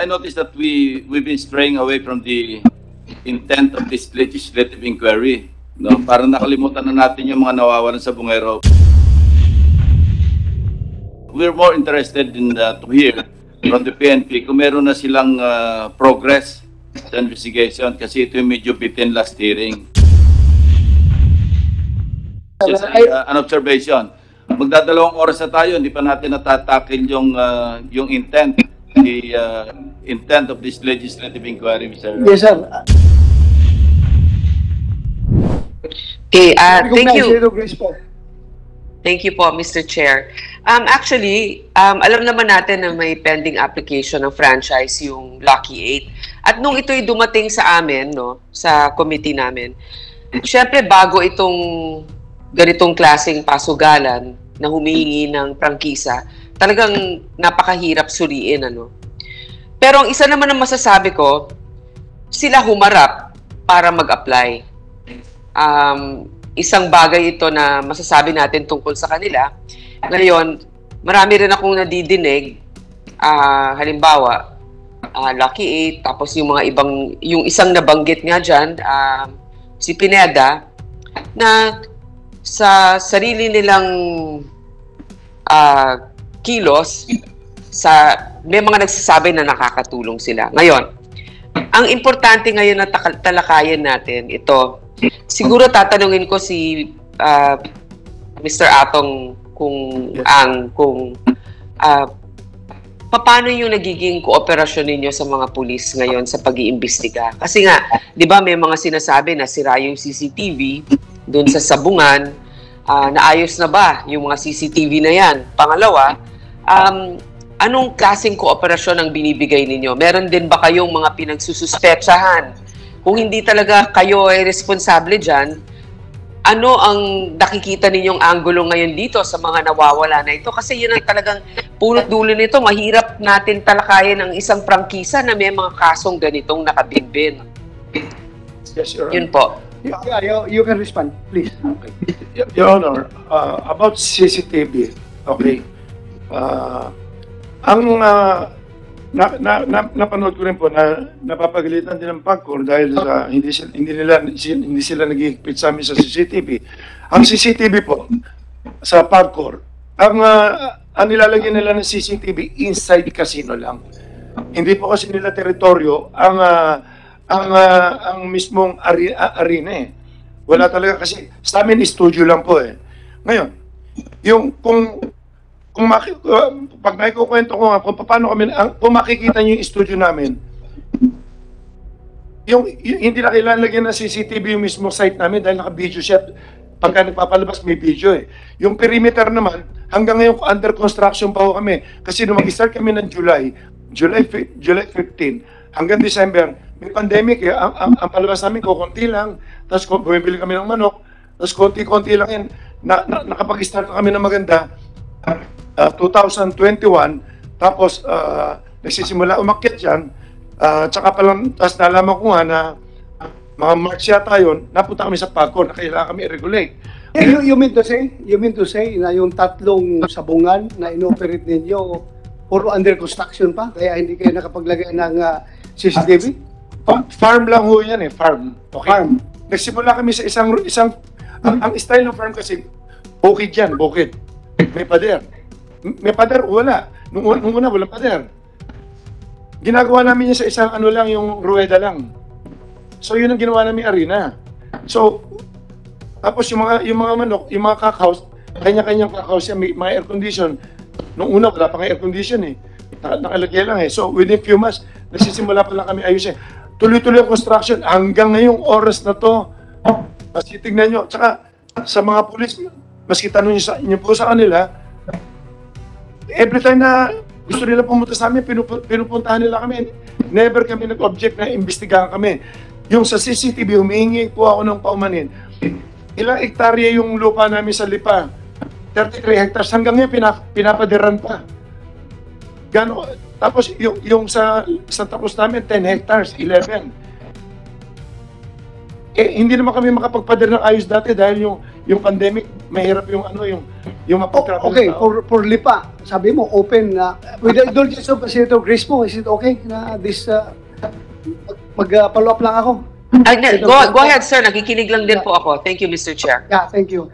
I noticed that we've been straying away from the intent of this legislative inquiry. No, parang nakalimutan na natin yung mga nawawalan sa Bungero. We're more interested in to hear from the PNP kung meron na silang progress sa investigation kasi ito yung medyo bitin last hearing. Just an observation. Magdadalawang oras na tayo, hindi pa natin natatakil yung intent, the intent of this legislative inquiry, Mr. Yes, sir. Okay, thank you. Thank you po, Mr. Chair. Actually, alam naman natin na may pending application ng franchise yung Lucky 8. At nung ito'y dumating sa amin, no, sa committee namin, syempre bago itong ganitong klaseng pasugalan na humihingi ng prangkisa, talagang napakahirap suriin, ano. Pero ang isa naman ang masasabi ko, sila humarap para mag-apply. Isang bagay ito na masasabi natin tungkol sa kanila. Ngayon, marami rin akong nadidinig, halimbawa, Lucky 8, tapos yung mga ibang, yung isang nabanggit nga dyan, si Pineda, na sa sarili nilang kilos, may mga nagsasabi na nakakatulong sila. Ngayon, ang importante ngayon na talakayan natin, ito, siguro tatanungin ko si Mr. Atong paano yung nagiging kooperasyon ninyo sa mga pulis ngayon sa pag-iimbestiga? Kasi nga, di ba may mga sinasabi na sira yung CCTV doon sa Sabungan, naayos na ba yung mga CCTV na yan? Pangalawa, anong klaseng kooperasyon ang binibigay ninyo? Meron din ba kayong mga pinagsususpetsahan? Kung hindi talaga kayo ay responsable dyan, ano ang nakikita ninyong anggulo ngayon dito sa mga nawawala na ito? Kasi yun ang talagang punot dulo nito. Mahirap natin talakayin ang isang prangkisa na may mga kasong ganitong nakabinbin. Yes, Your Honor. Yun po. You can respond, please. Your Honor, about CCTV, okay. Napanood ko rin po na napapagalitan din ng PAGCOR dahil sa hindi sila nag-ihigpit sa amin sa CCTV. Ang CCTV po sa PAGCOR, ang nilalagyan nila ng CCTV inside casino lang. Hindi po kasi nila teritoryo ang mismong arena eh. Wala talaga kasi sa amin studio lang po eh. Ngayon, yung pag may kukwento ko nga kung paano kami, kung makikita niyo yung studio namin, yung hindi na kailangan lagyan ng CCTV yung mismo site namin dahil naka-video siya. Pagka nagpapalabas may video eh. Yung perimeter naman, hanggang ngayon under construction pa ho kami. Kasi nung mag-start kami ng July 15 hanggang December, may pandemic eh. Ang palabas namin kukunti lang, tapos bumibili kami ng manok, tapos konti-konti lang yan. Nakapag-start kami ng maganda, 2021, tapos nagsisimula umakyat yan, tsaka palang, tapos nalaman ko nga na mga March yata yun, napunta kami sa PAGCOR na kailangan kami i-regulate. You mean to say na yung tatlong sabungan na inoperate ninyo puro under construction pa, kaya hindi kayo nakapaglagay ng CCTV? Farm lang ho yan eh, farm. Okay. Farm. Nagsimula kami sa isang ang style ng farm kasi, bukid yan, bukid. May pader. May pader, wala. Nung una, walang pader. Ginagawa namin yan sa isang ano lang, yung rueda lang. So, yun ang ginawa namin arena. So, tapos yung mga manok, yung mga cockhouse, kanya-kanyang cockhouse yan, may air condition. Nung una, wala pa nga air condition eh. Nakalagay lang eh. So, within few months, nagsisimula pa lang kami ayusin. Tuloy-tuloy ang construction hanggang ngayong oras na to. Kasi tignan nyo. Tsaka, sa mga pulis, maski tanong nyo po sa kanila, every time na gusto nila pumunta sa amin, pinupuntahan nila kami. Never kami nag-object na imbestigahan kami. Yung sa CCTV, humihingi po ako ng paumanin. Ilang hektarya yung lupa namin sa Lipa? 33 hectares. Hanggang ngayon, pinapadiran pa. Tapos yung sa tapos namin, 10 hectares, 11. Hindi naman kami makapagpadir ng ayos dati dahil yung pandemic, mahirap yung Yung mapag-travel Okay, na tao. for Lipa, sabi mo, open na. With the indulgence of Senator Grace mo, is it okay na this, mag-follow up lang ako? Go ahead, sir. Nakikinig lang din po ako. Thank you, Mr. Chair. Yeah, thank you.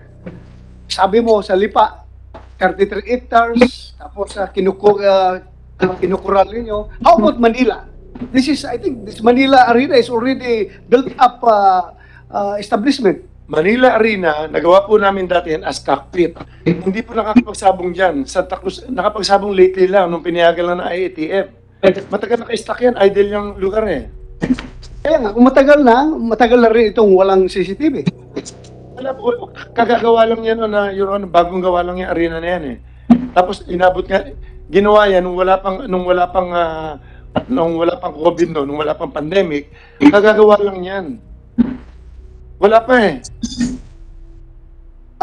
Sabi mo, sa Lipa, 33 hectares, tapos kinukural ninyo. How about Manila? I think this Manila Arena is already built up establishment. Manila Arena, nagawa po namin dati yan as cockpit. Hindi po nakapagsabong dyan. Santa Cruz, nakapagsabong lately lang nung pinayagan lang ng IATF. Matagal naka-stack yan, idle yung lugar eh. Kaya nga, kung matagal na rin itong walang CCTV. Wala po, kagagawa lang yan na yung bagong gawa lang yung arena na yan eh. Tapos inabot nga, ginawa yan nung wala pang COVID no, nung wala pang pandemic, kagagawa lang yan. Wala pa eh.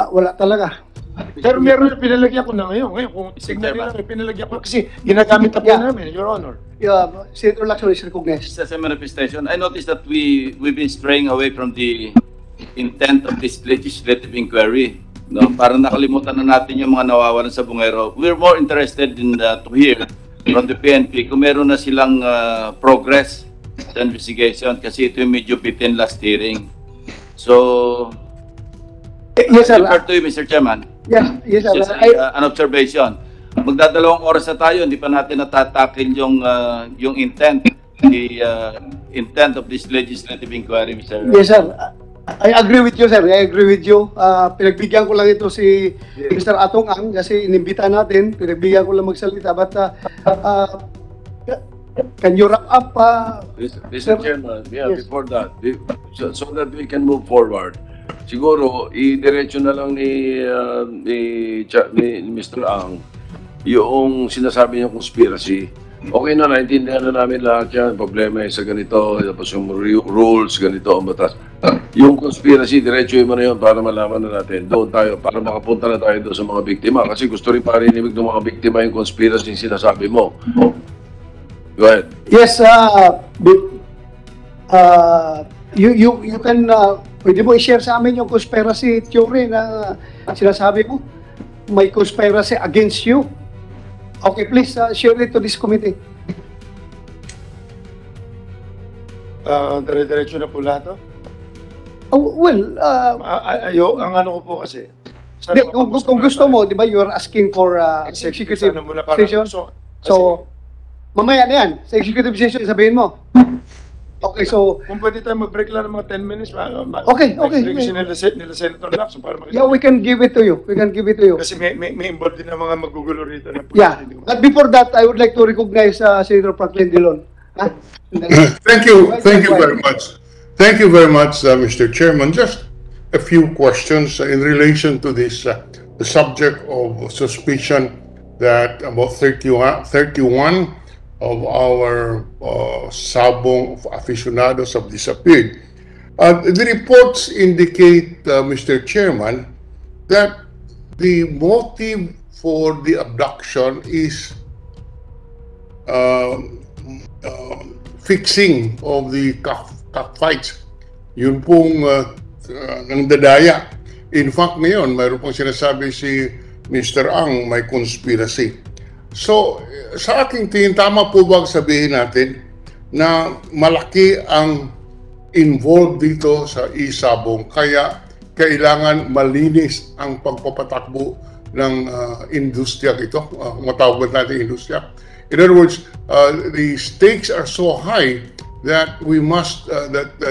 Wala talaga. Pero meron na pinalagyan ko na ngayon. Ngayon, kung signal nila, pinalagyan ko kasi ginagamit na po namin, Your Honor. Yeah, Senator Lacson is recognized. Just as a manifestation, I noticed that we've been straying away from the intent of this legislative inquiry. No, parang nakalimutan na natin yung mga nawawalan sa bungero. We're more interested in to hear from the PNP kung meron na silang progress sa investigation kasi ito yung medyo bitin last hearing. So, Yes, sir. refer to you, Mr. Chairman. Yes, sir. Just an observation. Magdadalawang oras na tayo, hindi pa natin natatakil yung intent, the intent of this legislative inquiry, Mr. Yes, sir. I agree with you, sir. I agree with you. Pinagbigyan ko lang ito si Mr. Atong Ang kasi inimbita natin. Pinagbigyan ko lang magsalita. But can you wrap up? Mr. Chairman, Yes. before that, so that we can move forward, siguro, i-diretso na lang ni Mr. Ang yung sinasabi niyang conspiracy. Okay na, naintindihan na namin lahat yan. Problema sa ganito, tapos yung rules, ganito ang batas. Yung conspiracy, diretso mo na yun para malaman na natin. Doon tayo, para makapunta na tayo doon sa mga biktima. Kasi gusto rin parinig ng mga biktima yung conspiracy yung sinasabi mo. Go ahead. Yes, you can, pwede mo i-share sa amin yung conspiracy theory na sinasabi mo. May conspiracy against you. Okay, please share it to this committee. Dire-diretso na po lahat, no? Oh, well, Ang ano ko po kasi, kung gusto mo, di ba, you're asking for executive sana muna para- session. So, mamaya na yan. Sa executive session, sabihin mo. Okay, so, Kung pwede tayo mag-break lang ng mga 10 minutes, Okay. Kasi nila Senator Lacson para makita. yeah, we can give it to you. We can give it to you. Kasi may involved din ng mga magugulo rito. Na Yeah. But before that, I would like to recognize Senator Franklin Dillon. Huh? Thank you very much. Thank you very much, Mr. Chairman. Just a few questions in relation to this, the subject of suspicion that about 31 of our Sabong aficionados have disappeared. The reports indicate, Mr. Chairman, that the motive for the abduction is fixing of the cockfights. Yun pong ng dadaya. In fact, ngayon, mayroon pong sinasabi si Mr. Ang may conspiracy. So, sa aking tingin, tama po ba sabihin natin na malaki ang involved dito sa Isabong, kaya kailangan malinis ang pagpapatakbo ng industriya ito, matawag natin industriya. In other words, the stakes are so high that we must,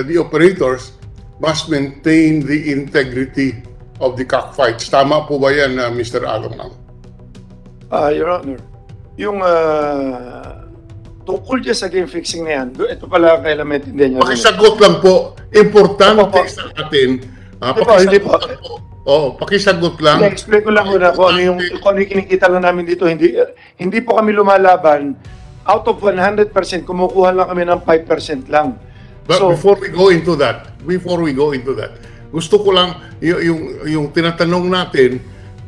the operators must maintain the integrity of the cockfights. Tama po ba yan, Mr. Along? Your Honor, yung tungkol dyan sa game fixing na yan, ito pala kailan maintindihan nyo. Pakisagot lang po. Importante sa atin. Hindi po. Pakisagot lang. I-explain ko lang muna kung ano yung kinikita lang namin dito. Hindi po kami lumalaban. Out of 100%, kumukuha lang kami ng 5% lang. But before we go into that, gusto ko lang yung tinatanong natin,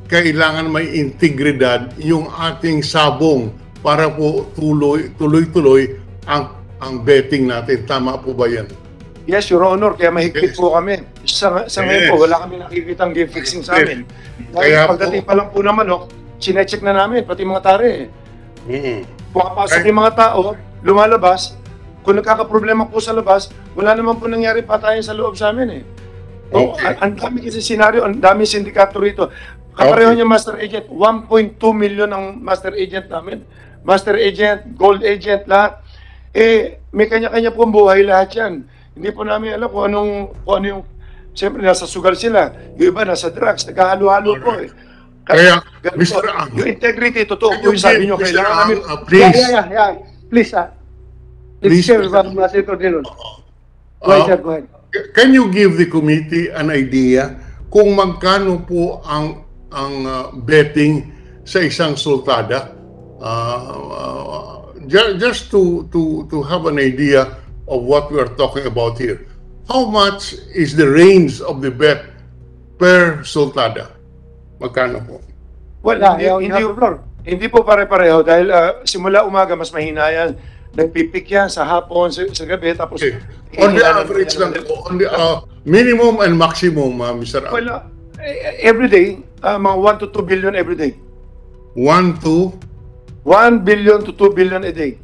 kailangan may integridad yung ating sabong para po tuloy-tuloy ang betting natin. Tama po ba yan? Yes, Your Honor, kaya mahigpit Yes. po kami. Sa ngayon po, Yes. wala kami nakikitang game fixing sa amin. Dahil Kaya pagdating po- pa lang po ng manok, sinecheck na namin, pati mga tare. Pumapasok Kaya- yung mga tao, lumalabas, kung nagkakaproblema po sa labas, wala naman po nangyari patayan sa loob sa amin eh. O, Okay. ang dami kasi senaryo, ang dami sindikato rito. Kapareho Okay. niya master agent, 1.2 million ang master agent namin. Master agent, gold agent, lahat. Eh, may kanya-kanya pong buhay lahat yan. Hindi po namin alam kung ano yung, siyempre nasa sugal sila. Yung iba nasa drugs, nagkahalo-halo po eh. Kaya, Ganun Mr. po. Ang, Yung integrity, totoo po yung sabi nyo, Mr. kailangan Ang, namin. please, Yeah. Please, Please, Mr. Mr. Senator Dillon. Go ahead, sir, go ahead. can you give the committee an idea kung magkano po ang betting sa isang sultada? Just to have an idea of what we are talking about here. How much is the range of the bet per sultada? Magkano po? Well, Yeah, you have the floor. hindi po pare-pareho dahil simula umaga mas mahina yan. Nagpipik yan sa hapon, sa gabi, tapos... Okay. On the average lang po, on the minimum and maximum, Mr. Ang. Well, every day, mga 1 to 2 billion every day. 1 to 1 billion to 2 billion a day.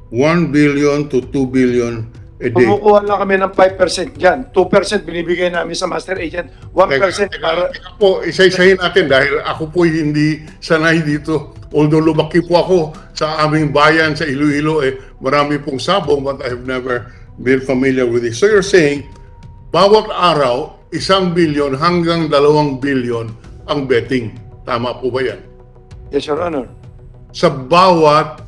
1 billion to 2 billion a day. Kumukuha lang kami ng 5% dyan. 2% binibigay namin sa master agent. 1% para... Teka po, isa-isahin natin dahil ako po hindi sanay dito. Although lumaki po ako sa aming bayan sa Iloilo, marami pong sabong but I have never been familiar with it. So you're saying, bawat araw, 1 billion hanggang 2 billion ang betting. Tama po ba yan? Yes, Your Honor. Sa bawat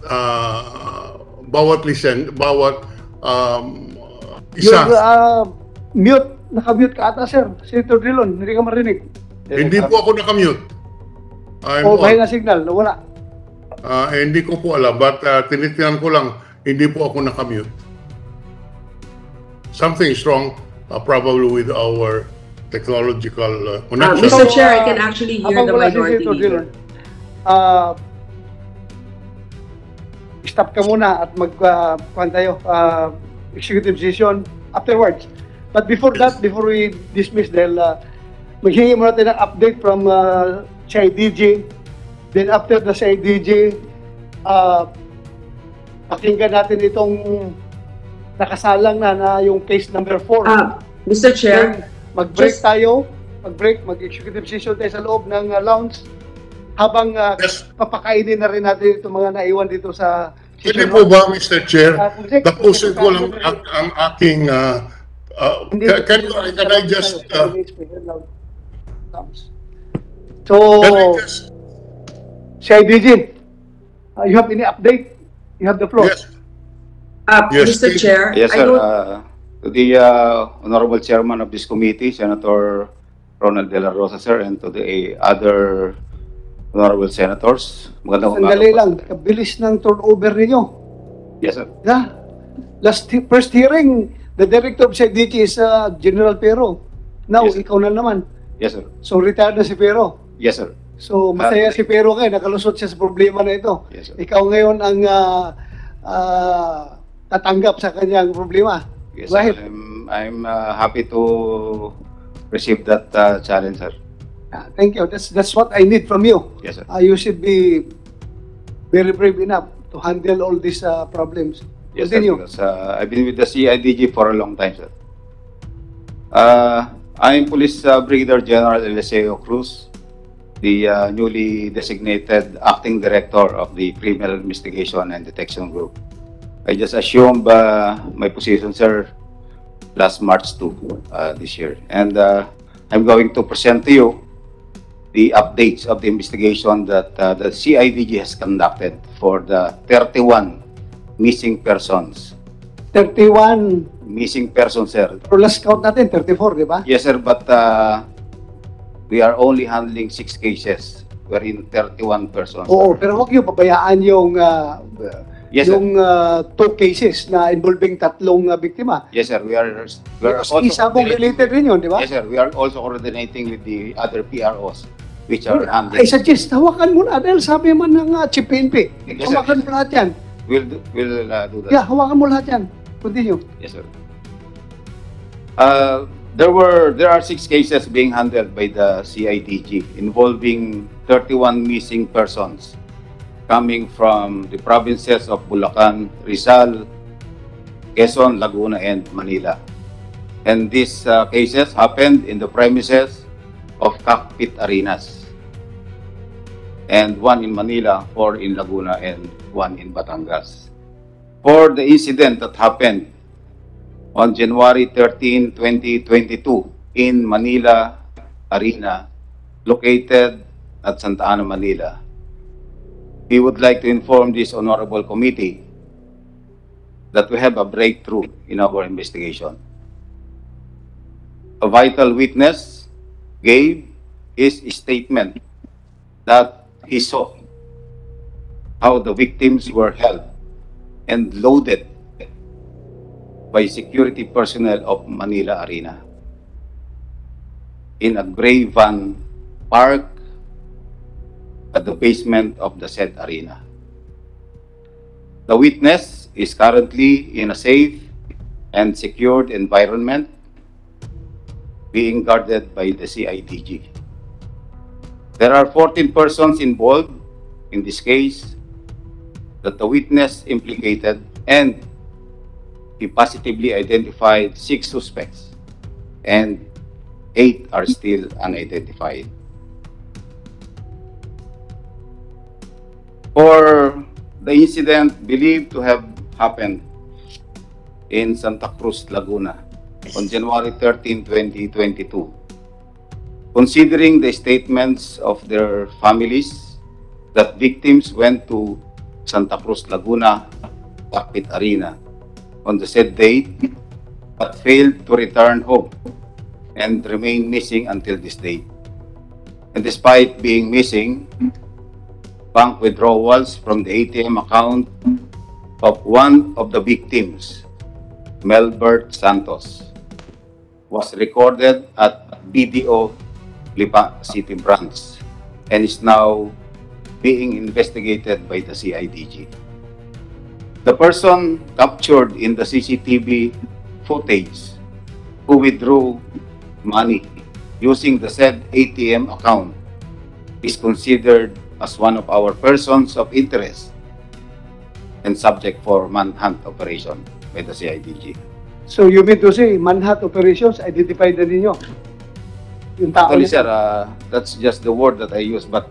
isa. You're mute. Naka-mute ka ata, sir. Senator Dillon, hindi ka marinig. Hindi po ako nakamute. I'm O, on. mahina signal. Wala. Hindi ko po alam, but tinitinan ko lang, hindi po ako nakamute. Something is wrong, probably with our technological connection. Mr. Chair, I can actually hear habang the wala si minority Senator leader. Dillon, stop ka muna at mag-kuhan tayo, executive session afterwards. But before that, before we dismiss dahil maghingi muna tayo ng update from CIDG. Then after the CIDG, pakinggan natin itong nakasalang na yung case number 4. Mr. Chair, Then, mag-break just- tayo, mag-executive session tayo sa loob ng lounge habang Yes. papakainin na rin natin itong mga naiwan dito sa Pwede po ba, Mr. Chair, tapusin ko lang Hindi. ang aking... can I just... So, can I just... CIDG, you have any update? You have the floor. Yes. Yes, Mr. please. Chair, Yes, I sir. don't, To the Honorable Chairman of this committee, Senator Ronald De La Rosa, sir, and to the other Honorable Senators. Magandang umaga Sandali po, lang, sir. kabilis ng turnover ninyo. Yes, sir. Yeah. First hearing, the director of CIDG is General Pero. Now, Yes, sir. ikaw na naman. Yes, sir. So, retired na si Pero. Yes, sir. So, masaya si Pero kayo, nakalusot siya sa problema na ito. Yes, sir. Ikaw ngayon ang tatanggap sa kanyang problema. Yes, Go sir. ahead. I'm happy to receive that challenge, sir. Thank you. That's what I need from you. Yes, sir. You should be very brave enough to handle all these problems. Yes, sir. Continue. Because I've been with the CIDG for a long time, sir. I'm Police Brigadier General Eliseo Cruz, the newly designated acting director of the Criminal Investigation and Detection Group. I just assumed my position, sir, last March 2 this year. And I'm going to present to you the updates of the investigation that the CIDG has conducted for the 31 missing persons. 31, Missing persons, sir. pero last count natin, 34, di ba? Yes, sir, but we are only handling 6 cases wherein 31 persons. Oo, pero huwag niyo pabayaan yung Yes, sir. yung 2 cases na involving 3 biktima. Yes, sir. We are also Isa mong related rin yun, di ba? Yes, sir. We are also coordinating with the other PROs which are I handling. suggest, hawakan mo na dahil sabi man ng Chief PNP. Yes, sir. Hawakan mo lahat yan. We'll do that. Yeah, hawakan mo lahat yan. Continue. Yes, sir. There are 6 cases being handled by the CIDG involving 31 missing persons coming from the provinces of Bulacan, Rizal, Quezon, Laguna, and Manila. And these cases happened in the premises of Cockpit Arenas, and 1 in Manila, 4 in Laguna, and 1 in Batangas. For the incident that happened on January 13, 2022 in Manila Arena, located at Santa Ana, Manila, we would like to inform this honorable committee that we have a breakthrough in our investigation. A vital witness gave his statement that he saw how the victims were held and loaded by security personnel of Manila Arena in a gray van parked at the basement of the said arena. The witness is currently in a safe and secured environment being guarded by the CIDG. There are 14 persons involved in this case that the witness implicated, and he positively identified 6 suspects and 8 are still unidentified. For the incident believed to have happened in Santa Cruz, Laguna on January 13, 2022, considering the statements of their families that victims went to Santa Cruz, Laguna, Cockpit Arena on the said date but failed to return home and remain missing until this date. And despite being missing, bank withdrawals from the ATM account of one of the victims, Melbert Santos, was recorded at BDO Lipa City Branch and is now being investigated by the CIDG. The person captured in the CCTV footage who withdrew money using the said ATM account is considered as one of our persons of interest and subject for manhunt operation by the CIDG. So you mean to say, manhunt operations, identified na ninyo? Yung tao Actually, na- sir, that's just the word that I use, but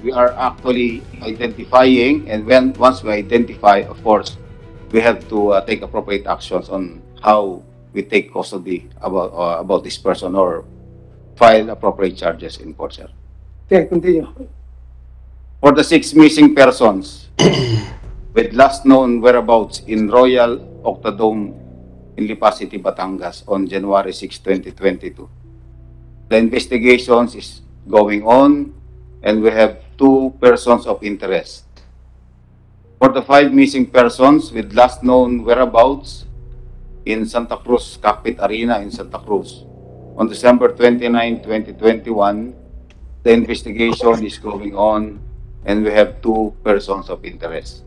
we are actually identifying, and once we identify, of course, we have to take appropriate actions on how we take custody about this person or file appropriate charges in court, sir. Okay, continue. For the 6 missing persons with last known whereabouts in Royal Octodome in Lipa City, Batangas on January 6, 2022. The investigations is going on and we have 2 persons of interest. For the 5 missing persons with last known whereabouts in Santa Cruz Cockpit Arena in Santa Cruz on December 29, 2021, the investigation is going on and we have 2 persons of interest.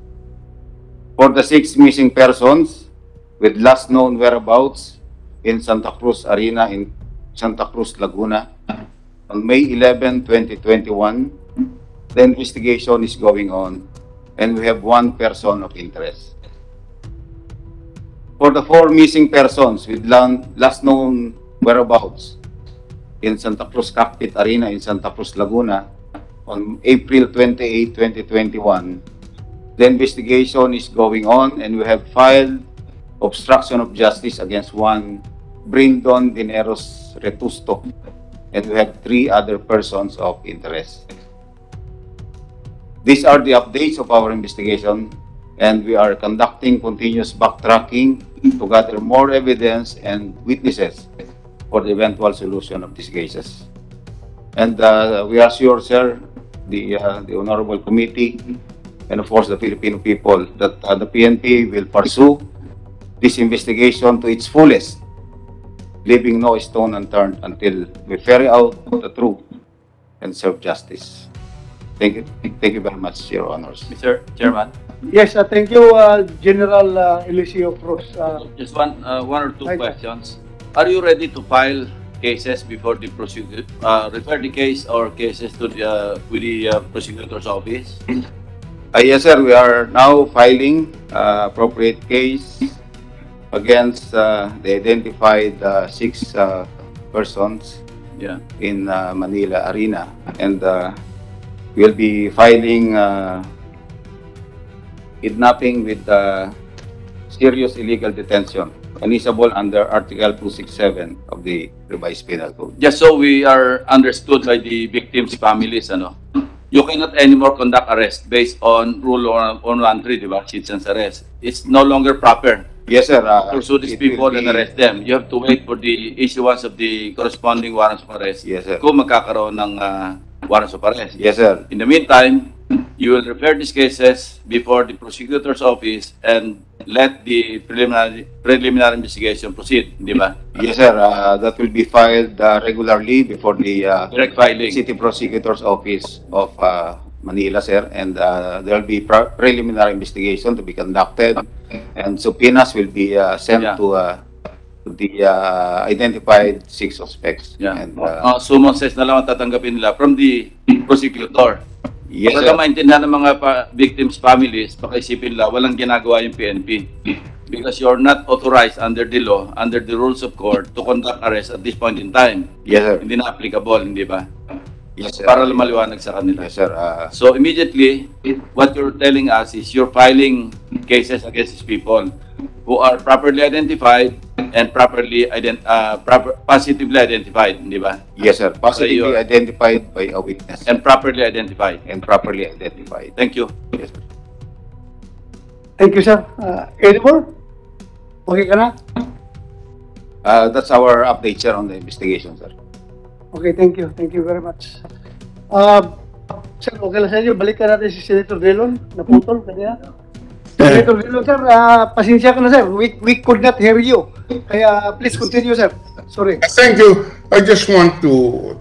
For the 6 missing persons with last known whereabouts in Santa Cruz Arena in Santa Cruz, Laguna on May 11, 2021, the investigation is going on and we have 1 person of interest. For the 4 missing persons with last known whereabouts in Santa Cruz Cockpit Arena in Santa Cruz, Laguna on April 28, 2021, the investigation is going on and we have filed obstruction of justice against 1 Brindon Dineros Retusto, and we have 3 other persons of interest. These are the updates of our investigation, and we are conducting continuous backtracking to gather more evidence and witnesses for the eventual solution of these cases. And we are sure, sir, the Honorable Committee, and of course the Filipino people, that the PNP will pursue this investigation to its fullest, leaving no stone unturned until we ferry out the truth and serve justice. Thank you. Thank you very much, Your Honors. Mr. Chairman, Yes, thank you, General Eliseo Cruz. just one or two Right. questions. are you ready to file cases before the prosecutor, refer the case or cases to the, with the prosecutor's office? Yes, sir. We are now filing appropriate case against the identified 6 persons Yeah. in Manila Arena, and we'll be filing kidnapping with serious illegal detention, punishable under Article 267 of the Revised Penal Code. Just so we are understood by the victims' families, ano, you cannot anymore conduct arrest based on Rule 113, di ba? Citizens arrest. It's no longer proper Yes, sir. to pursue these It will people and be- arrest them. You have to wait for the issuance of the corresponding warrants of arrest. Yes, sir. Kung magkakaroon ng warrants of arrest. Yes, sir. In the meantime, you will refer these cases before the prosecutor's office and let the preliminary investigation proceed, di ba? Yes, sir. That will be filed regularly before the Direct filing. City Prosecutor's Office of Manila, sir, and there will be preliminary investigation to be conducted, and subpoenas will be sent Yeah. to the identified 6 suspects. Yeah. And, summons na lang ang tatanggapin nila from the prosecutor. yes, Para sir. maintindihan ng mga victims' families, pakaisipin nila, walang ginagawa yung PNP. Because you're not authorized under the law, under the rules of court, to conduct arrest at this point in time. Yes, sir. Hindi na applicable, hindi ba? Yes, sir. Para maliwanag sa kanila. Yes, sir. So immediately, what you're telling us is you're filing cases against these people who are properly identified and positively identified, di ba? Yes, sir. Positively you're- identified by a witness And properly identified. and properly identified. Thank you. Yes, sir. Thank you, sir. Any more? Okay ka na? That's our update, sir, on the investigation, sir. Okay, thank you. Thank you very much. Sir, okay lang sa inyo. Balikan natin si Senator Drilon. Naputol kanina. Senator Drilon, sir, pasensya ka na, sir. We could not hear you. Kaya please continue, sir. Sorry. Thank you. I just want to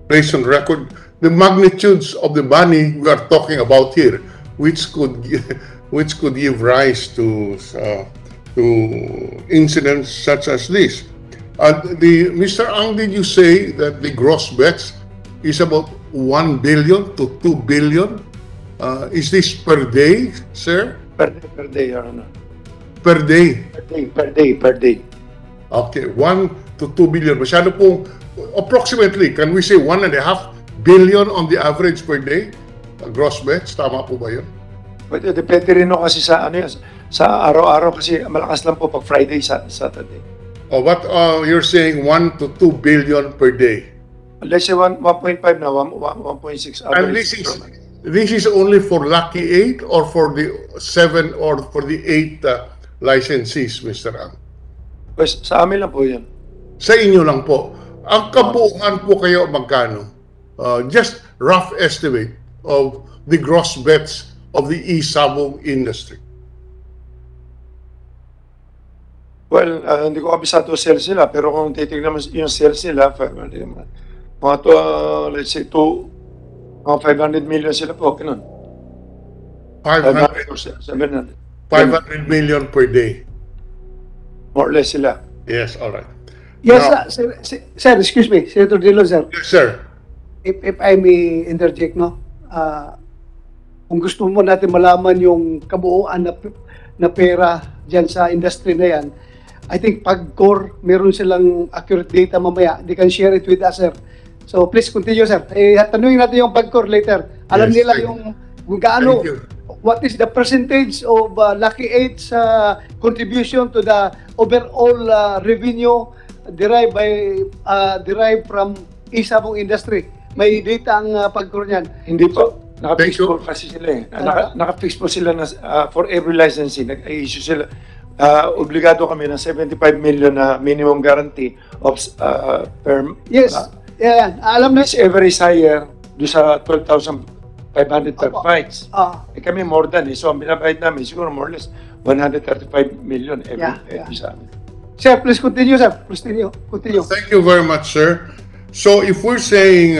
place on record the magnitudes of the money we are talking about here, which could give rise to incidents such as this. Mr. Ang, did you say that the gross bets is about 1 billion to 2 billion? Is this per day, sir? Per day, Your Honor. Per day? Per day. Okay, 1 to 2 billion. Masyado pong, approximately, can we say 1.5 billion on the average per day? Gross bets, tama po ba yun? But depende rin no kasi sa ano yan, sa araw-araw kasi malakas lang po pag Friday, Saturday. Oh, what you're saying 1 to 2 billion per day? Let's say 1.5 na, 1.6 And this is only for Lucky 8 or for the 7 or for the 8 licensees, Mr. Ang? Pues, sa amin lang po yan. Sa inyo lang po. Ang kabuuan po kayo magkano? Just rough estimate of the gross bets of the e-sabong industry. Well, hindi ko kabisado sales nila, pero kung titignan mo yung sales nila, mga to, let's say, mga 500 million sila po, ganun. 500 or 700. 500 million per day. More or less sila. Yes, all right. Yes, Now- sir, excuse me, Senator Drilon, sir. Yes, sir. If I may interject, no? Kung gusto mo natin malaman yung kabuuan na pera dyan sa industry na yan, I think PAGCOR, meron silang accurate data mamaya. They can share it with us, sir. So please continue, sir. Tanungin natin yung PAGCOR later. Alam Yes, nila thank yung kung gaano, Thank you. what is the percentage of Lucky 8's contribution to the overall revenue derived from e-sabong industry. May data ang PAGCOR niyan. Hindi po. Naka-fix Thank you. po kasi sila eh. Naka-fix po sila na for every licensing. Nag-issue sila. Obligado kami ng 75 million na minimum guarantee of per Yes. Yeah, alam na. This ever is higher do sa 12,500 per Opo. fights. Kami more than eh. So ang binabayad namin siguro more or less 135 million every sa amin. Sir, please continue, sir. Continue. Thank you very much, sir. So if we're saying,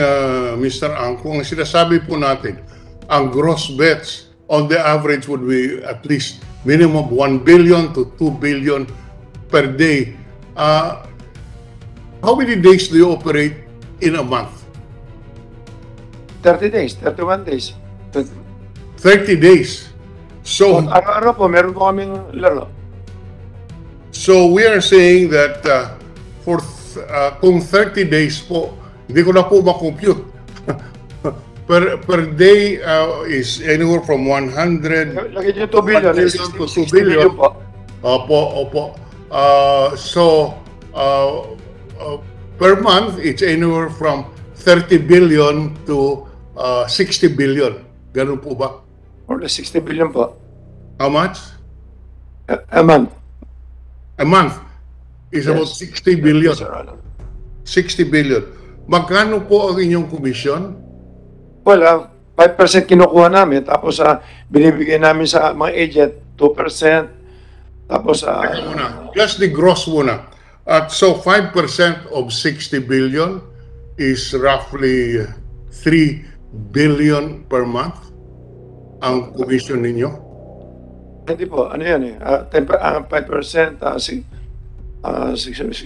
Mr. Ang, kung sinasabi po natin, ang gross bets on the average would be at least minimum 1 billion to 2 billion per day. How many days do you operate in a month? 30 days, 31 days. 30 days. So, Araw-araw po, meron po kaming laro. so we are saying that kung 30 days po, hindi ko na po ma-compute. per day is anywhere from 100 Lagyan niyo 2 billion. 1 billion to 2 billion. po. Opo. Per month, it's anywhere from 30 billion to 60 billion. Ganun po ba? More than 60 billion po. How much? A month. A month is about 60 billion. Yes, Your Honor. 60 billion. Magkano po ang inyong commission? Well, 5% kinukuha namin, tapos binibigay namin sa mga agent, 2%. Tapos, Teka muna. Just the gross muna. So 5% of 60 billion is roughly 3 billion per month ang commission ninyo? hindi po, ano yan 5%, 6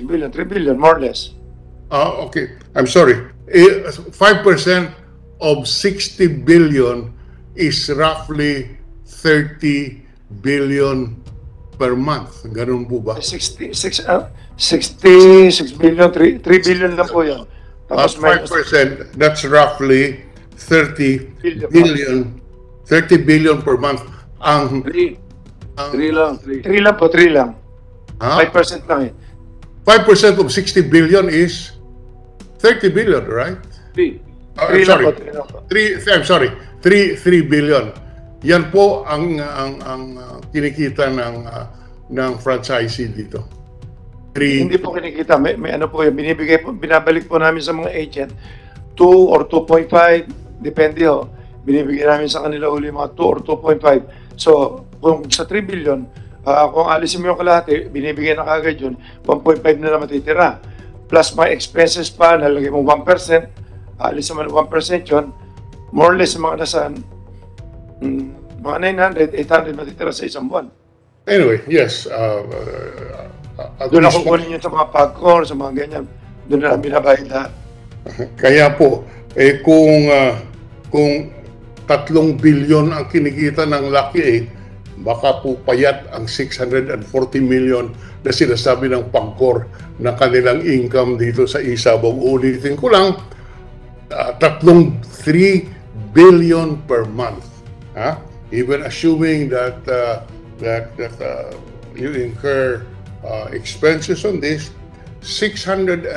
billion, 3 billion, more or less. Okay. I'm sorry. 5% of 60 billion is roughly 30 billion per month. Ganun po ba? 66 billion, 3 billion lang po yan. At 5%, that's roughly 30 billion, 30 billion per month. Ang 3 lang. 3 lang po, 3 lang. 5% lang 5% of 60 billion is 30 billion, right? 3. I'm sorry. 3 lang po. 3 billion. Yan po ang kinikita ng franchisee dito. Hindi po kinikita, may ano po yan, binibigay po, binabalik po namin sa mga agent 2 or 2.5, depende ho. Binibigay namin sa kanila uli mga 2 or 2.5. So, kung sa 3 billion, kung alisin mo yung kalahati, binibigay na kagad yun, 1.5 na lang matitira. Plus mga expenses pa, nalagay mo 1%, alisin mo 1% yun, more or less mga nasa mga 900, 800 matitira sa isang buwan. Anyway, yes. Doon ako kunin yun sa mga pagkor, sa mga ganyan. Doon na lang binabayad lahat. Kaya po, kung 3 billion ang kinikita ng Lucky 8, baka po payat ang 640 million na sinasabi ng Pagcor na kanilang income dito sa Isabong. Ulitin ko lang, 3 billion per month. Even assuming that you incur expenses on this, 640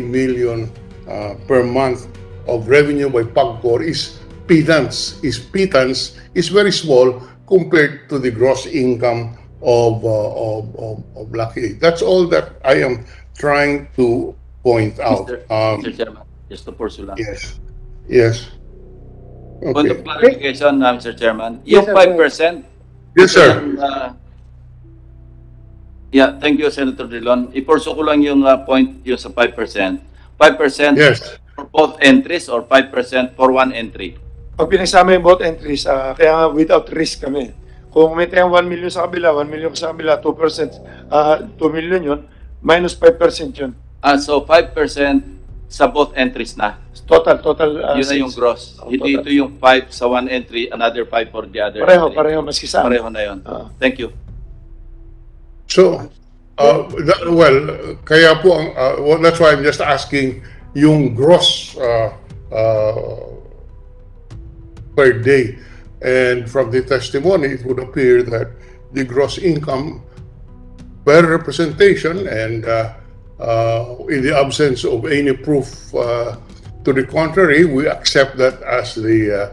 million per month of revenue by Pagcor is pittance, is very small compared to the gross income of Lucky 8. That's all that I am trying to point out. Mr. Chairman, just to pursue lang. Yes. Point of Okay. clarification, Mr. Chairman. Yes, Yung sir. 5%. Yes, sir. Yeah, thank you, Senator Drilon. Ipurso ko lang yung point yung sa 5%. 5% Yes. for both entries or 5% for one entry? Pag pinagsama yung both entries, kaya without risk kami. Kung may tayong 1 million sa kabila, 1 million sa kabila, 2%, 2 million yun, minus 5% yun. So 5% sa both entries na. Total. Yun na yung gross. Hindi total. ito yung 5 sa one entry, another 5 for the other. Pareho, maski sa Pareho na yun. Thank you. So, kaya po, that's why I'm just asking yung gross per day. And from the testimony, it would appear that the gross income per representation and in the absence of any proof to the contrary, we accept that as the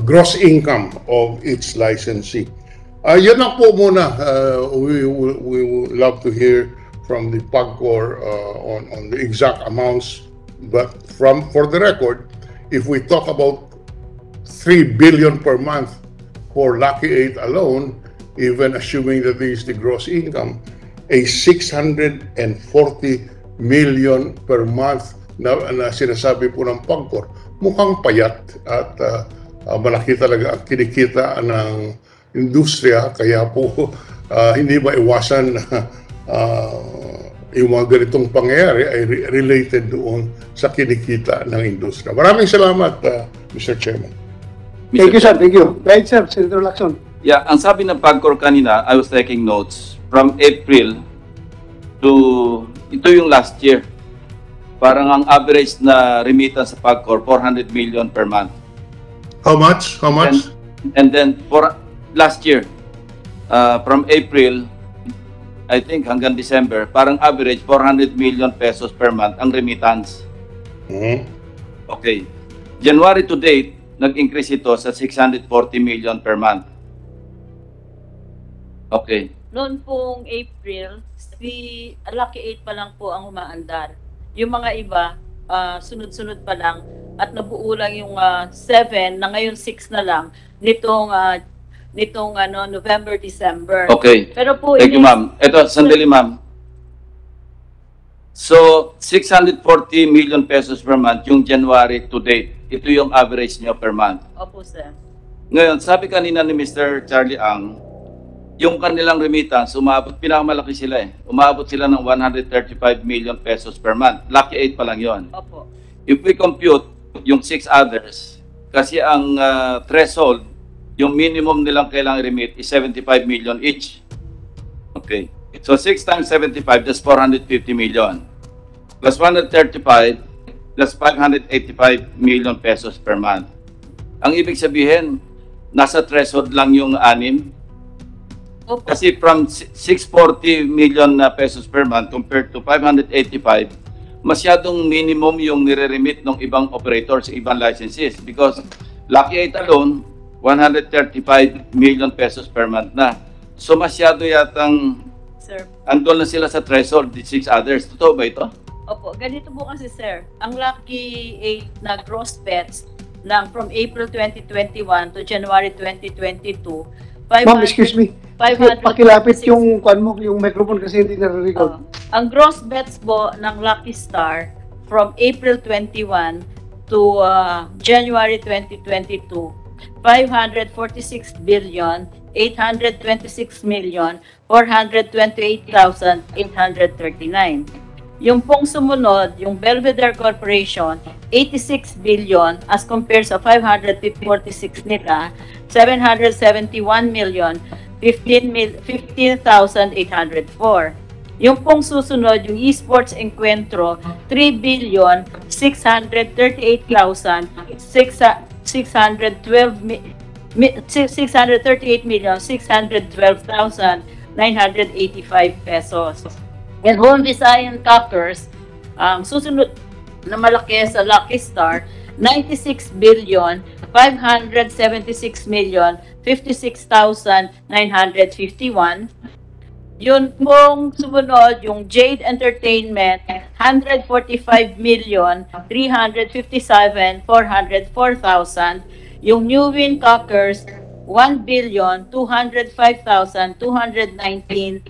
gross income of each licensee. Yan lang po muna. We would love to hear from the Pagcor on the exact amounts. But for the record, if we talk about 3 billion per month for Lucky 8 alone, even assuming that this is the gross income, a 640 million per month na sinasabi po ng Pagcor, mukhang payat at malaki talaga ang kinikita ng industriya. Kaya po hindi maiwasan na yung mga ganitong pangyayari ay related doon sa kinikita ng industriya. Maraming salamat, Mr. Chairman. Thank you, sir. Thank you. Right, sir. Senator Lacson. Yeah, ang sabi ng PAGCOR kanina, I was taking notes, from April to, ito yung last year, parang ang average na remittance sa PAGCOR, 400 million per month. How much? How much? And then, for last year, from April, I think hanggang December, parang average 400 million pesos per month ang remittance. Okay. January to date, nag-increase ito sa 640 million per month. Okay. Noon pong April, Lucky 8 pa lang po ang umaandar. Yung mga iba, sunod-sunod pa lang at nabuo lang yung 7 na ngayon 6 na lang nitong November, December. Okay. Pero po Thank you, ma'am. Ito, sandali, ma'am. So, 640 million pesos per month yung January to date. Ito yung average nyo per month. Opo, sir. Ngayon, sabi kanina ni Mr. Charlie Ang, yung kanilang remittance, pinakamalaki sila eh. Umabot sila ng 135 million pesos per month. Lucky 8 pa lang yon. Opo. If we compute yung 6 others, kasi ang threshold, yung minimum nilang kailangan remit is 75 million each. Okay. So 6 times 75, that's 450 million. Plus 135, plus 585 million pesos per month. Ang ibig sabihin, nasa threshold lang yung 6. Opo. Kasi from 640 million pesos per month compared to 585, masyadong minimum yung nire-remit ng ibang operators, ibang licenses. Because Lucky 8 alone, 135 million pesos per month na. So masyado yatang Sir. andun na sila sa threshold, the 6 others. Totoo ba ito? Opo, ganito po kasi, sir. Ang Lucky 8 na gross bets from April 2021 to January 2022, Ma'am, excuse me. Pakilapit yung microphone kasi hindi nare-record. Ang gross bets po ng Lucky Star from April 21 to January 2022, 546 billion 826 million 428,839. Yung pong sumunod, yung Belvedere Corporation, 86 billion as compared sa 546 nila, 771 million 15,804. Yung pong susunod, yung Esports Encuentro, 3 billion 638,612,985 pesos. And Home Visayan Cockers, ang susunod na malaki sa Lucky Star, 96 billion 576 million 56,951. Yun pong sumunod, yung Jade Entertainment, 145 million 357,404,000. Yung New Win Cockers, 1 billion 205,219.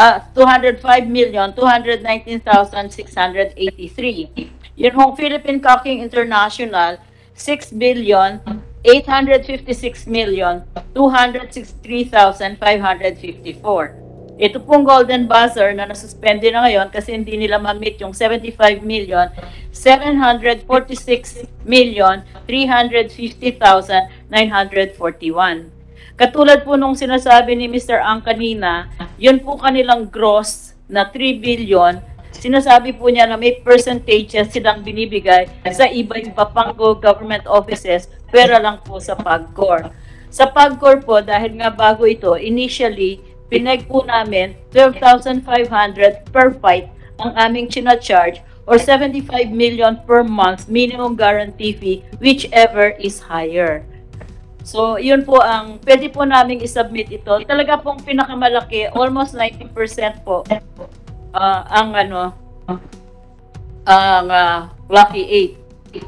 205,219,683. Yun hong Philippine Cocking International, 6 billion 856,263,554. Ito pong Golden Buzzer na nasuspende na ngayon kasi hindi nila ma-meet yung 75,746,350,941. Katulad po nung sinasabi ni Mr. Ang kanina, yun po kanilang gross na 3 billion. Sinasabi po niya na may percentages silang binibigay sa iba-iba pang government offices, pero lang po sa PAGCOR. Sa PAGCOR po, dahil nga bago ito, initially, pinag po namin 12,500 per fight ang aming charge or 75 million per month minimum guarantee fee, whichever is higher. So, yun po ang pwede po namin isubmit ito. Talaga pong pinakamalaki, almost 90% po ang Lucky 8.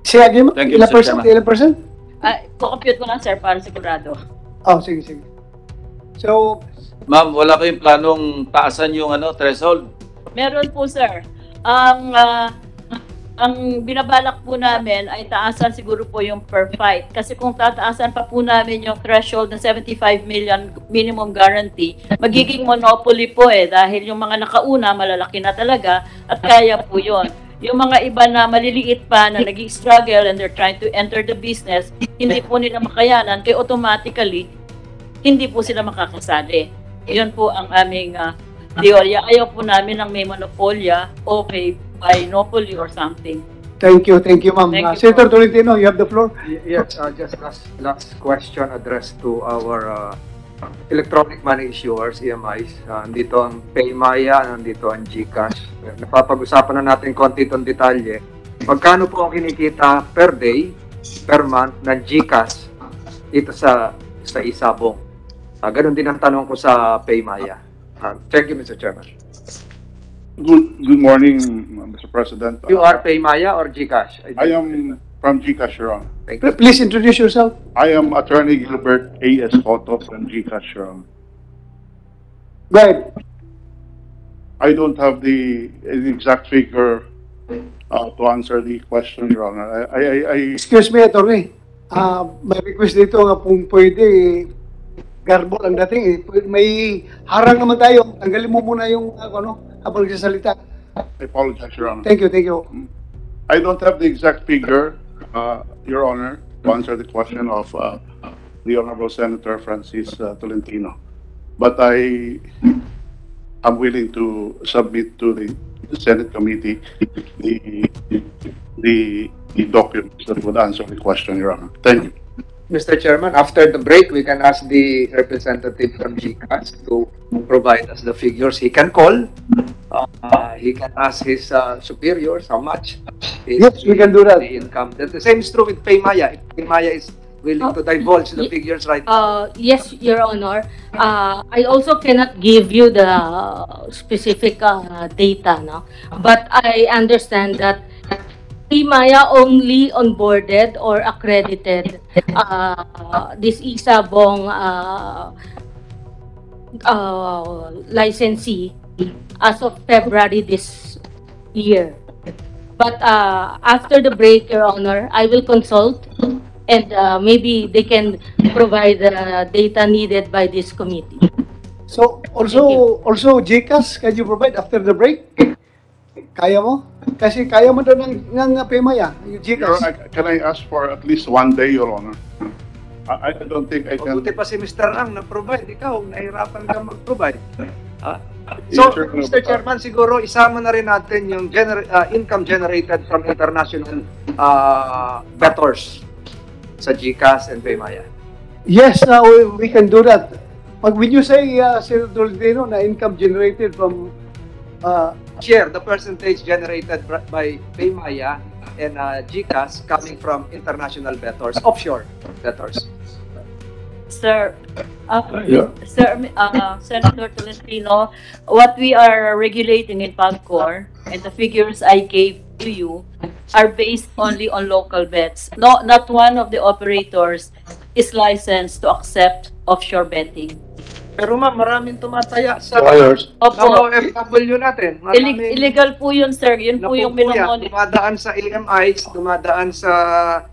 Sige, again, Thank you, ilang Mr. percent? Chairman. Ilang percent? Kukompute ko lang, sir, para sigurado. Oh, sige, sige. So, Ma'am, wala kayong planong taasan yung threshold? Meron po, sir. Ang ang binabalak po namin ay taasan siguro po yung per fight. Kasi kung tataasan pa po namin yung threshold ng 75 million minimum guarantee, magiging monopoly po dahil yung mga nakauna malalaki na talaga at kaya po yun. Yung mga iba na maliliit pa na nag-struggle and they're trying to enter the business, hindi po nila makayanan, kaya automatically, hindi po sila makakasali. Yun po ang aming teorya. Ayaw po namin ng may monopolya o may monopoly or something. Thank you, ma'am. Thank you Senator po. Tolentino, you have the floor. Yes, just last question addressed to our electronic money issuers, EMIs. Nandito ang Paymaya, nandito ang GCash. Napapag-usapan na natin konti itong detalye. Magkano po ang kinikita per day, per month ng GCash dito sa Isabong? Ganun din ang tanong ko sa Paymaya. Thank you, Mr. Chairman. Good morning, Mr. President. You are Paymaya or GCash? I am from GCash, Your Honor. Thank you. Please introduce yourself. I am Attorney Gilbert A.S. Cotto from GCash, Your Honor. Go ahead. I don't have the exact figure to answer the question, Your Honor. Excuse me, attorney. May request dito nga kung pwede, garbo ang dating. May harang naman tayo. Tanggalin mo muna yung habang nagsasalita. I apologize, Your Honor. Thank you. I don't have the exact figure, Your Honor, to answer the question of the Honorable Senator Francis Tolentino. But I am willing to submit to the Senate committee the documents that would answer the question, Your Honor. Thank you. Mr. Chairman, after the break, we can ask the representative from GCash to provide us the figures he can call. He can ask his superiors how much is Yes, we can do that. the income. The same is true with Paymaya. If Paymaya is willing to divulge the figures right now. Yes, Your Honor. I also cannot give you the specific data, no? But I understand that Paymaya only onboarded or accredited this Isabong licensee as of February this year. But after the break, Your Honor, I will consult and maybe they can provide the data needed by this committee. So, also GCash, can you provide after the break? Kaya mo? Kasi kaya mo daw ng Paymaya, yung Your GCash. Honor, can I ask for at least 1 day, Your Honor? I don't think I can. Mabuti pa si Mr. Ang na-provide. Ikaw, nahirapan ka mag-provide. Yes, So, sir. Mr. Chairman, siguro isama na rin natin yung income generated from international bettors sa GCash and Paymaya. Yes, we can do that. When you say, Senator Tolentino, na income generated from Share the percentage generated by Paymaya and GCash coming from international bettors, offshore bettors. Sir, Senator Tolentino, what we are regulating in PAGCOR and the figures I gave to you are based only on local bets. No, not one of the operators is licensed to accept offshore betting. Pero ma'am, maraming tumataya sa Opo, OFW natin. illegal po yun, sir. Yun po yung minomonitor. Dumadaan sa AMIs, dumadaan sa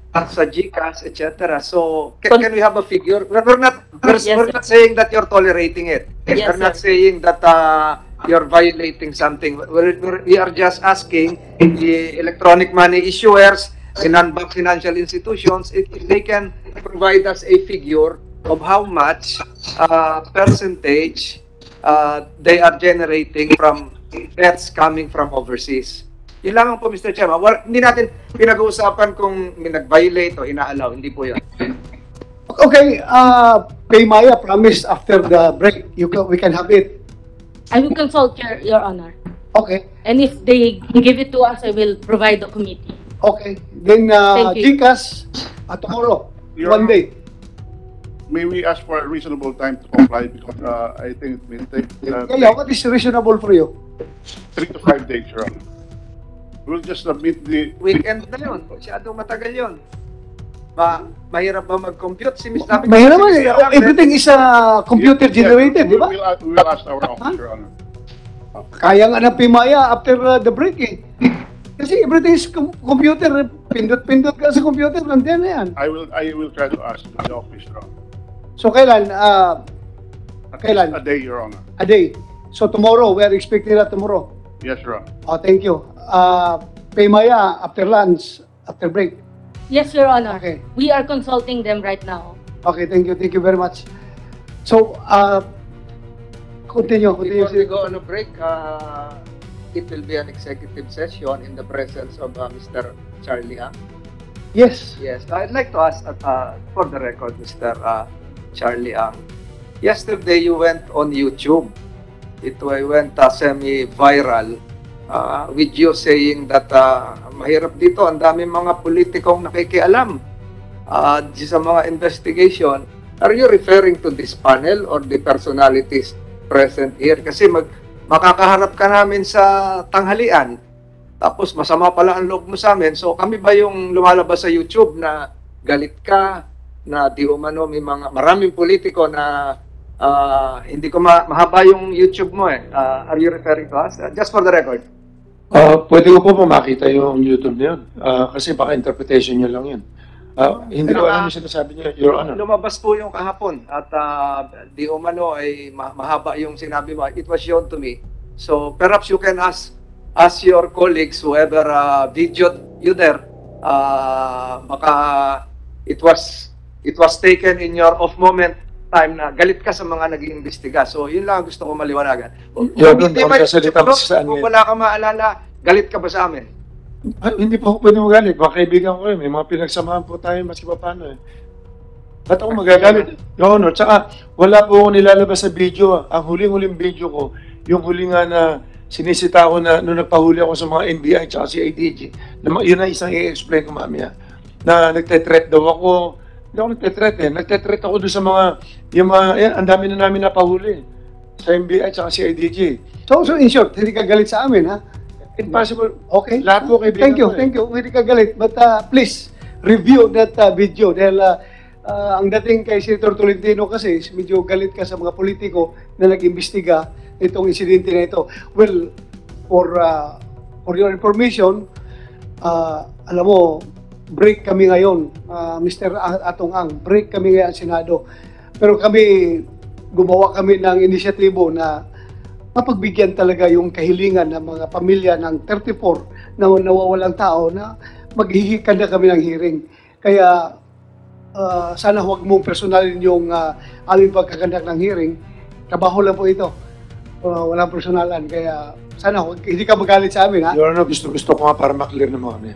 GCash, etc. So, can we have a figure? We're not saying that you're tolerating it. Yes, We're not sir. saying that you're violating something. We are just asking the electronic money issuers and non-bank financial institutions if they can provide us a figure of how much percentage they are generating from bets coming from overseas. Yun lang po, Mr. Chairman. Hindi natin pinag-uusapan kung may nag-violate o ina-allow. Hindi po yun. Okay, Paymaya promised after the break, we can have it. I will consult, Your Honor. Okay, And if they give it to us, I will provide the committee. okay. Then Thank you. GCash, tomorrow, Your 1 day. May we ask for a reasonable time to comply because I think it will take What is reasonable for you? 3 to 5 days, Your Honor. We'll just submit the... Weekend na yun. Masyadong matagal yun. Mahirap ba mag-compute? Mahirap naman. Everything is computer generated, di ba? We will ask our office, Your Honor. Kaya nga ng Paymaya after the break eh. Kasi everything is computer. Pindot-pindot ka sa computer, nandiyan na yan. I will try to ask the office, Your Honor. So kailan? At Kailan? least a day, Your Honor. A day. So tomorrow, we are expecting that tomorrow. Yes, Your Honor. Oh, thank you. Paymaya, after lunch, after break. Yes, Your Honor. Okay. We are consulting them right now. Okay, thank you. Thank you very much. So, continue. Before we go on a break, it will be an executive session in the presence of Mr. Charlie Ang. Yes. Yes, I'd like to ask, for the record, Mr. Charlie Ang. Yesterday, you went on YouTube. It went semi-viral with you saying that mahirap dito, ang daming mga politikong nakikialam sa mga investigation. Are you referring to this panel or the personalities present here? Kasi makakaharap ka namin sa tanghalian, tapos masama pala ang loob mo sa amin. So kami ba yung lumalabas sa YouTube na galit ka, na di umano may mga maraming politiko na hindi ko mahaba yung YouTube mo eh. Are you referring to us? Just for the record. Pwede ko po makita yung YouTube na yun. Kasi baka interpretation nyo lang yun. Hindi ko alam yung sinasabi niyo, Your Honor. Lumabas po yung kahapon at di umano ay mahaba yung sinabi mo. It was shown to me. So perhaps you can ask your colleagues, whoever videoed you there, baka it was taken in your off moment time na galit ka sa mga nag-iimbestiga. So yun lang gusto ko maliwanagan. Your Honor, kung kasalita mo sa kung wala ka maalala, galit ka ba sa amin? Hindi po ako pwede magalit. Mga kaibigan ko may mga pinagsamahan po tayo maski pa paano eh. Ba't ako magagalit? Your Honor, tsaka wala po ako nilalabas sa video. Ang huling-huling video ko, yung huling nga na sinisita ko na nung nagpahuli ako sa mga NBI tsaka si IDG. Yun na isang i-explain ko mamaya. Na nagte-threat daw ako. Hindi ako nagte-threat eh. Nagte-threat ako doon sa mga, ang dami na namin napahuli. Sa NBI tsaka si IDG. So in short, hindi ka galit sa amin, ha? Impossible. Okay. Lahat po kaibigan Thank you, ko eh. thank you. Hindi ka galit. But please, review that video. Dahil ang dating kay Senator Tolentino kasi, medyo galit ka sa mga politiko na nag-imbestiga itong insidente na ito. Well, for your information, alam mo, break kami ngayon, Mr. Atong Ang, break kami ngayon sa Senado. Pero gumawa kami ng inisyatibo na mapagbigyan talaga yung kahilingan ng mga pamilya ng 34 na nawawalang tao na maghihikan na kami ng hearing. Kaya sana huwag mong personalin yung aming pagkakandak ng hearing. Trabaho lang po ito. Walang personalan. Kaya sana hindi ka magalit sa amin, ha? Your Honor, gusto ko nga para maklear na mo kami.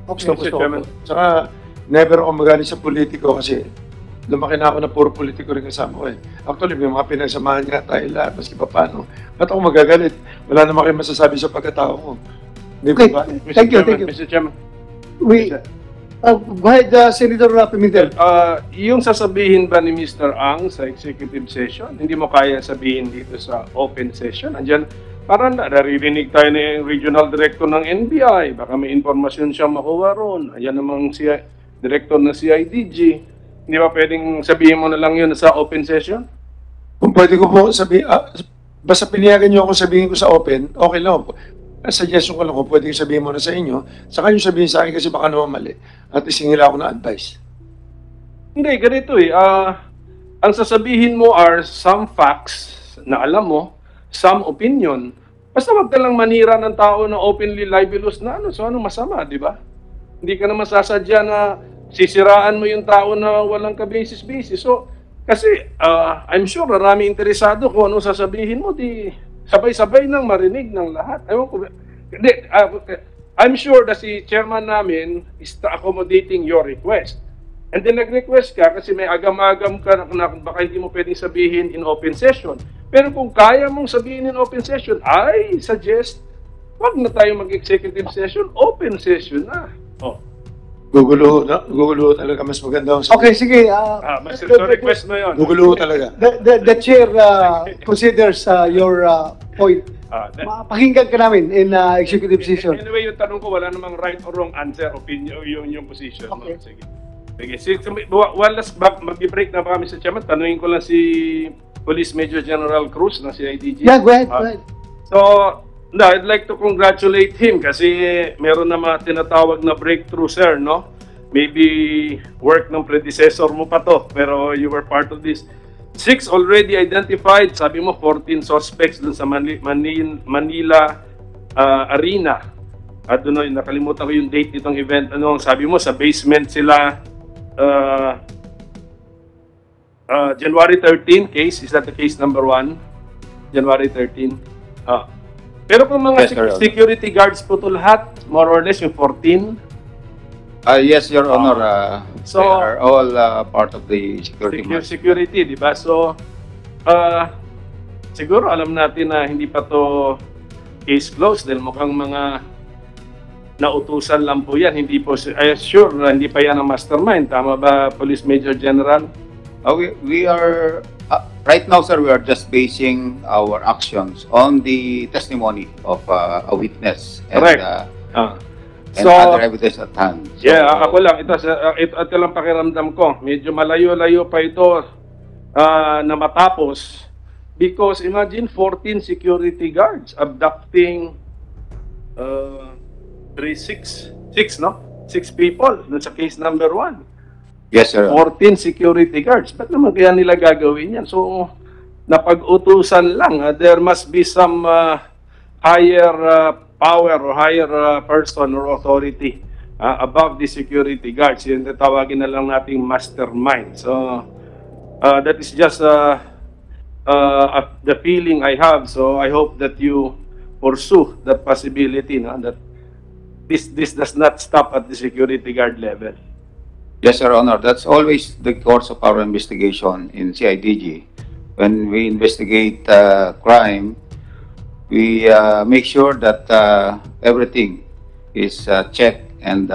Okay. Gusto ko. Saka, never ako magalit sa politiko kasi lumaki na ako na puro politiko rin kasama ko eh. Actually, may mga pinagsamahan nga tayo lahat, maski pa paano. Ba't ako magagalit? Wala naman kayo masasabi sa pagkatao ko. Okay. Ba? Thank you. Mr. Chairman. Go ahead, Senator Pimentel. Yung sasabihin ba ni Mr. Ang sa executive session, hindi mo kaya sabihin dito sa open session? Andiyan, parang naririnig tayo na yung regional director ng NBI. Baka may informasyon siya makuha ron. Ayan namang si director ng CIDG. Hindi ba pwedeng sabihin mo na lang yun sa open session? Kung pwede ko po sabihin, basta pinihagan niyo ako sabihin ko sa open, okay lang. Suggestion ko lang kung pwede sabihin mo na sa inyo, saka yung sabihin sa akin kasi baka naman mali. At isingila ako na advice. Hindi, ganito eh. Ang sasabihin mo are some facts na alam mo, some opinion. Basta wag ka lang manira ng tao na openly libelous na so ano masama, di ba? Hindi ka naman sasadya na sisiraan mo yung tao na walang ka-basis-basis. So, kasi I'm sure marami interesado kung ano sasabihin mo, di sabay-sabay nang marinig ng lahat. Ewan ko, I'm sure na si chairman namin is accommodating your request. And then nag-request ka kasi may agam-agam ka na baka hindi mo pwedeng sabihin in open session. Pero kung kaya mong sabihin in open session, I suggest wag na tayo mag-executive session, open session na. Gugulo talaga, mas maganda. Okay, sige. So request mo yun. Gugulo talaga. The chair considers your point. Pakinggan ka namin in executive session. Anyway, yung tanong ko, wala namang right or wrong answer, opinion, yung position. Okay. Sige. One last, mag-break na ba kami sa chairman? Tanungin ko lang si Police Major General Cruz na si IDG. Yeah, go ahead. So, No, I'd like to congratulate him kasi meron na mga tinatawag na breakthrough, sir, no? Maybe work ng predecessor mo pa to, pero you were part of this. 6 already identified, sabi mo 14 suspects dun sa Manila Arena. At doon, nakalimutan ko yung date nitong event. Ano, sabi mo, sa basement sila January 13 case. Is that the case number 1? January 13. Pero kung mga Yes, Your Honor. security guards po to lahat, more or less yung 14. Yes, Your Honor. So- They are all part of the security. Security, di ba? So, siguro alam natin na hindi pa to case closed dahil mukhang mga nautusan lang po yan. Hindi po, I assure na hindi pa yan ang mastermind. Tama ba, Police Major General? We are, right now, sir, we are just basing our actions on the testimony of a witness and, Correct. and other evidence at hand. So, Yeah, ako lang. Ito lang pakiramdam ko. Medyo malayo-layo pa ito na matapos. Because imagine 14 security guards abducting 6 people dun sa case number 1. Yes, sir. 14 security guards. Ba't naman kaya nila gagawin yan? So, napag-utusan lang. There must be some higher power or higher person or authority above the security guards. Yun tawagin na lang nating mastermind. So, that is just the feeling I have. So, I hope that you pursue that possibility, no? That this does not stop at the security guard level. Yes, Your Honor. That's always the course of our investigation in CIDG. When we investigate crime, we make sure that everything is checked and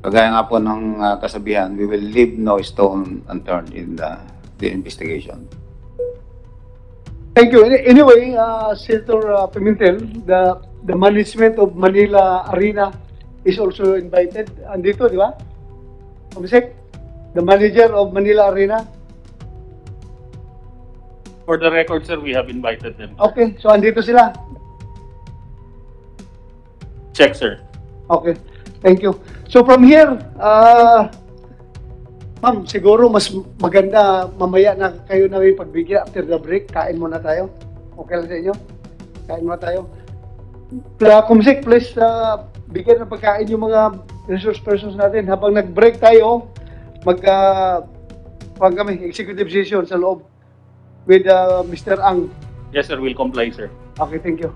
kagaya nga po ng kasabihan, we will leave no stone unturned in the investigation. Thank you. Anyway, Senator Pimentel, the management of Manila Arena is also invited. Andito, di ba? Komisek, the manager of Manila Arena. For the record, sir, we have invited them. Okay, so andito sila. Check, sir. Okay, thank you. So from here, ma'am, siguro mas maganda mamaya na kayo na may pagbigyan after the break. Kain muna tayo. Okay lang sa inyo? Kain muna tayo. Kumsik, please bigyan ng pagkain yung mga resource persons natin. Habang nag-break tayo, kami, executive session sa loob with Mr. Ang. Yes, sir. We'll comply, sir. Okay, thank you.